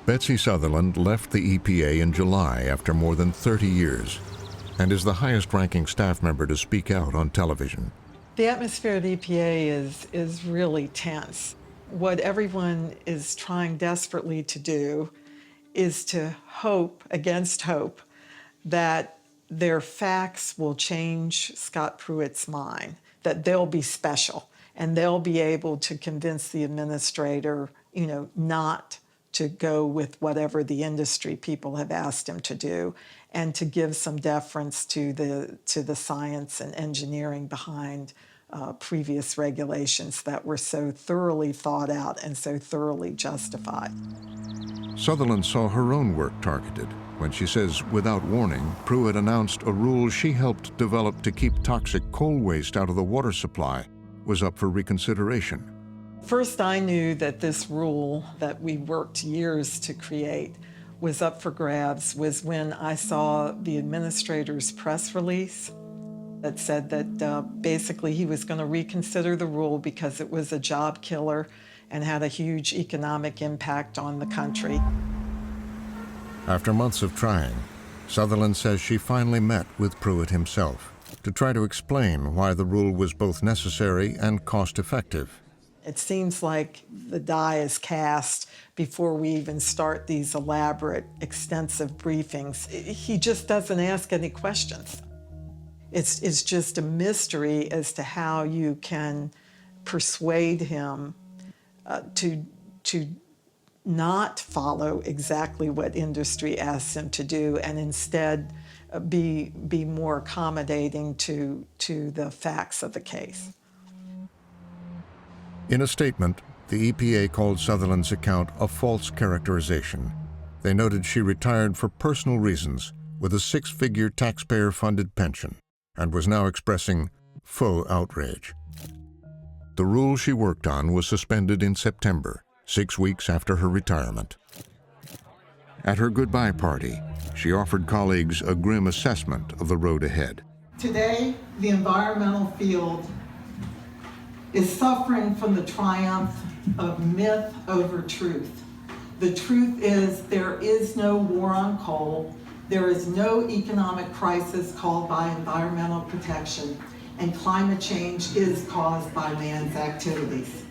Betsy Southerland left the EPA in July after more than 30 years and is the highest-ranking staff member to speak out on television. The atmosphere at EPA is really tense. What everyone is trying desperately to do is to hope, against hope, that their facts will change Scott Pruitt's mind, that they'll be special, and they'll be able to convince the administrator, not to go with whatever the industry people have asked him to do, and to give some deference to the science and engineering behind previous regulations that were so thoroughly thought out and so thoroughly justified. Southerland saw her own work targeted when she says, without warning, Pruitt announced a rule she helped develop to keep toxic coal waste out of the water supply was up for reconsideration. First, I knew that this rule that we worked years to create was up for grabs was when I saw the administrator's press release that said that basically he was going to reconsider the rule because it was a job killer and had a huge economic impact on the country. After months of trying, Southerland says she finally met with Pruitt himself to try to explain why the rule was both necessary and cost-effective. It seems like the die is cast before we even start these elaborate, extensive briefings. He just doesn't ask any questions. It's just a mystery as to how you can persuade him to not follow exactly what industry asks him to do and instead be more accommodating to the facts of the case. In a statement, the EPA called Southerland's account a false characterization. They noted she retired for personal reasons with a 6-figure taxpayer-funded pension and was now expressing faux outrage. The rule she worked on was suspended in September, 6 weeks after her retirement. At her goodbye party, she offered colleagues a grim assessment of the road ahead. Today, the environmental field is suffering from the triumph of myth over truth. The truth is there is no war on coal, there is no economic crisis caused by environmental protection, and climate change is caused by man's activities.